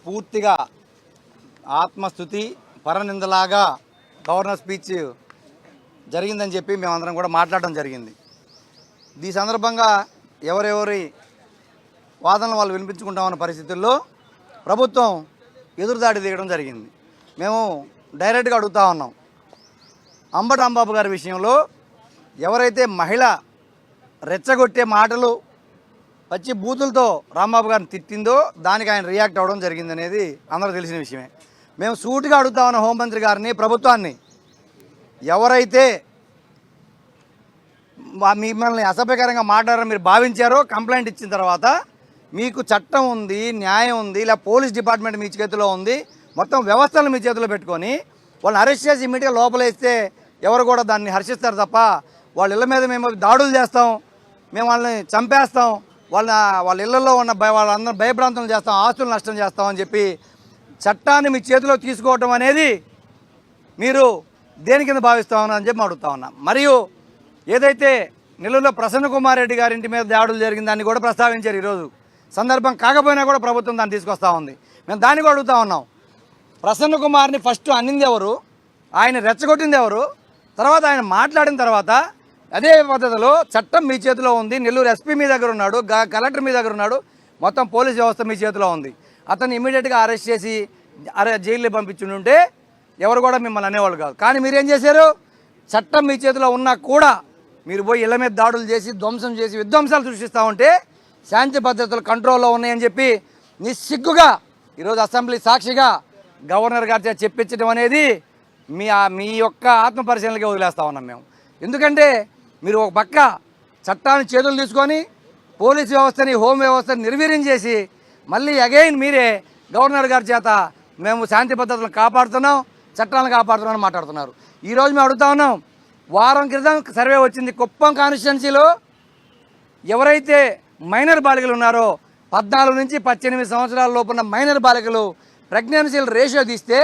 పూర్తిగా ఆత్మస్థుతి పరనిందలాగా governor speech జరిగిందని చెప్పి మేమందరం కూడా మాట్లాడడం జరిగింది. ఈ సందర్భంగా ఎవరెవరి వాదనలు వాళ్ళు వినిపించుకుంటామన్న పరిస్థితుల్లో ప్రభుత్వం ఎదురుదాడి దిగడం జరిగింది. మేము డైరెక్ట్గా అడుగుతా ఉన్నాం, అంబటి రాంబాబు గారి విషయంలో ఎవరైతే మహిళ రెచ్చగొట్టే మాటలు పచ్చి బూతులతో రాంబాబు గారిని తిట్టిందో దానికి ఆయన రియాక్ట్ అవ్వడం జరిగింది అనేది అందరూ తెలిసిన విషయమే. మేము సూటిగా అడుగుతా ఉన్న హోంమంత్రి గారిని, ప్రభుత్వాన్ని, ఎవరైతే మిమ్మల్ని అసభ్యకరంగా మాట్లాడారని మీరు భావించారో కంప్లైంట్ ఇచ్చిన తర్వాత మీకు చట్టం ఉంది, న్యాయం ఉంది, ఇలా పోలీస్ డిపార్ట్మెంట్ మీ చేతిలో ఉంది, మొత్తం వ్యవస్థలను మీ చేతిలో పెట్టుకొని వాళ్ళని అరెస్ట్ చేసి ఇమీడియట్గా లోపలేస్తే ఎవరు కూడా దాన్ని హర్షిస్తారు తప్ప వాళ్ళ ఇళ్ళ మీద మేము దాడులు చేస్తాం, మేము వాళ్ళని చంపేస్తాం, వాళ్ళ ఇళ్లలో ఉన్న వాళ్ళందరూ భయభ్రాంతులు చేస్తాం, ఆస్తులు నష్టం చేస్తామని చెప్పి చట్టాన్ని మీ చేతిలో తీసుకోవటం అనేది మీరు దేని కింద భావిస్తామని చెప్పి అడుగుతా ఉన్నా. మరియు ఏదైతే నెల్లూరులో ప్రసన్న కుమార్ రెడ్డి గారి ఇంటి మీద దాడులు జరిగిందాన్ని కూడా ప్రస్తావించారు. ఈరోజు సందర్భం కాకపోయినా కూడా ప్రభుత్వం దాన్ని తీసుకొస్తూ ఉంది. మేము దాన్ని కూడా అడుగుతా ఉన్నాం, ప్రసన్న కుమార్ని ఫస్ట్ అన్నింది ఎవరు, ఆయన రెచ్చగొట్టింది ఎవరు, తర్వాత ఆయన మాట్లాడిన తర్వాత అదే పద్ధతిలో చట్టం మీ చేతిలో ఉంది, నెల్లూరు ఎస్పీ మీ దగ్గర ఉన్నాడు, కలెక్టర్ మీ దగ్గర ఉన్నాడు, మొత్తం పోలీస్ వ్యవస్థ మీ చేతిలో ఉంది. అతన్ని ఇమీడియట్గా అరెస్ట్ చేసి జైల్లో పంపించుంటే ఎవరు కూడా మిమ్మల్ని అనేవాళ్ళు కాదు. కానీ మీరేం చేశారు, చట్టం మీ చేతిలో ఉన్నా కూడా మీరు పోయి ఇళ్ల మీద దాడులు చేసి ధ్వంసం చేసి విధ్వంసాలు సృష్టిస్తూ ఉంటే శాంతి భద్రతలు కంట్రోల్లో ఉన్నాయని చెప్పి నిస్సిగ్గుగా ఈరోజు అసెంబ్లీ సాక్షిగా గవర్నర్ గారితో చెప్పించడం అనేది మీ యొక్క ఆత్మపరిశీలనకి వదిలేస్తూ ఉన్నాం మేము. ఎందుకంటే మీరు ఒక పక్క చట్టాన్ని చేతులు తీసుకొని పోలీస్ వ్యవస్థని, హోం వ్యవస్థని నిర్వీర్యం చేసి మళ్ళీ అగైన్ మీరే గవర్నర్ గారి చేత మేము శాంతి భద్రతలను కాపాడుతున్నాం, చట్టాలను కాపాడుతున్నామని మాట్లాడుతున్నారు. ఈరోజు మేము అడుగుతా ఉన్నాం, వారం క్రితం సర్వే వచ్చింది, కుప్పం కాన్స్టిట్యున్సీలో ఎవరైతే మైనర్ బాలికలు ఉన్నారో 14 నుంచి 18 సంవత్సరాల లోపున్న మైనర్ బాలికలు ప్రెగ్నెన్సీల రేషియో తీస్తే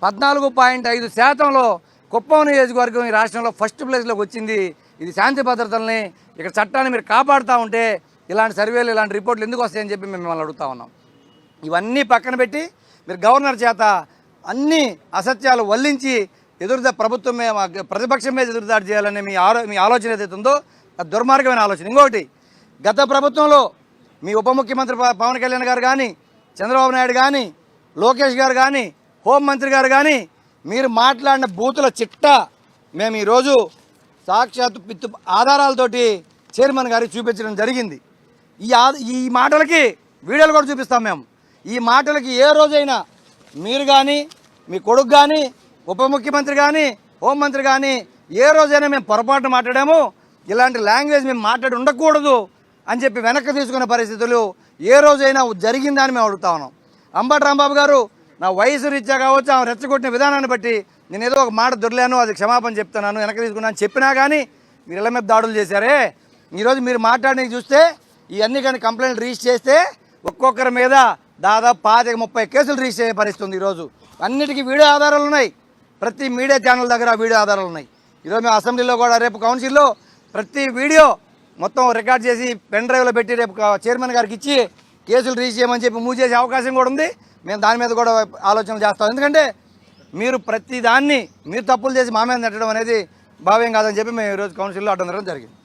14.5% కుప్పం నియోజకవర్గం ఈ రాష్ట్రంలో ఫస్ట్ ప్లేస్లోకి వచ్చింది. ఇది శాంతి భద్రతల్ని, ఇక్కడ చట్టాన్ని మీరు కాపాడుతూ ఉంటే ఇలాంటి సర్వేలు, ఇలాంటి రిపోర్ట్లు ఎందుకు వస్తాయని చెప్పి మేము మిమ్మల్ని అడుగుతా ఉన్నాం. ఇవన్నీ పక్కన పెట్టి మీరు గవర్నర్ చేత అన్ని అసత్యాలు వల్లించి ప్రభుత్వం ప్రతిపక్షం మీద ఎదురుదాడి చేయాలనే మీ ఆలోచన ఏదైతే ఉందో అది దుర్మార్గమైన ఆలోచన. ఇంకొకటి, గత ప్రభుత్వంలో మీ ఉప ముఖ్యమంత్రి పవన్ కళ్యాణ్ గారు కానీ, చంద్రబాబు నాయుడు కానీ, లోకేష్ గారు కానీ, హోంమంత్రి గారు కానీ మీరు మాట్లాడిన బూతుల చిట్టా మేము ఈరోజు సాక్షాత్ ఆధారాలతోటి చైర్మన్ గారికి చూపించడం జరిగింది. ఈ మాటలకి వీడియోలు కూడా చూపిస్తాం మేము. ఈ మాటలకి ఏ రోజైనా మీరు కానీ, మీ కొడుకు కానీ, ఉప ముఖ్యమంత్రి కానీ, హోంమంత్రి కానీ ఏ రోజైనా మేము పొరపాటు మాట్లాడాము, ఇలాంటి లాంగ్వేజ్ మేము మాట్లాడి ఉండకూడదు అని చెప్పి వెనక్కి తీసుకునే పరిస్థితులు ఏ రోజైనా జరిగిందని మేము అడుగుతా ఉన్నాం. అంబటి రాంబాబు గారు, నా వయసు రీత్యా కావచ్చు, ఆమె రెచ్చగొట్టిన విధానాన్ని బట్టి నేను ఏదో ఒక మాట దొరలేను, అది క్షమాపణ చెప్తున్నాను, వెనక్కి తీసుకున్నాను చెప్పినా కానీ మీరు ఇళ్ళ మీద దాడులు చేశారే. ఈరోజు మీరు మాట్లాడినవి చూస్తే ఇవన్నీ కానీ కంప్లైంట్ రిజిస్టర్ చేస్తే ఒక్కొక్కరి మీద దాదాపు 25-30 కేసులు రిజిస్టర్ అయ్యే పరిస్థితి ఉంది. ఈరోజు అన్నిటికీ వీడియో ఆధారాలు ఉన్నాయి, ప్రతి మీడియా ఛానల్ దగ్గర వీడియో ఆధారాలు ఉన్నాయి. ఈరోజు మేము అసెంబ్లీలో కూడా రేపు కౌన్సిల్లో ప్రతి వీడియో మొత్తం రికార్డ్ చేసి పెన్ డ్రైవ్లో పెట్టి రేపు చైర్మన్ గారికి ఇచ్చి కేసులు రిజిస్టర్ చేయమని చెప్పి మూవ్ చేసే అవకాశం కూడా ఉంది. మేము దాని మీద కూడా ఆలోచన చేస్తాం. ఎందుకంటే మీరు ప్రతి దాన్ని మీరు తప్పులు చేసి మా మీద నెట్టడం అనేది భావ్యం కాదని చెప్పి మేము ఈరోజు కౌన్సిల్లో అడ్డం జరిగింది.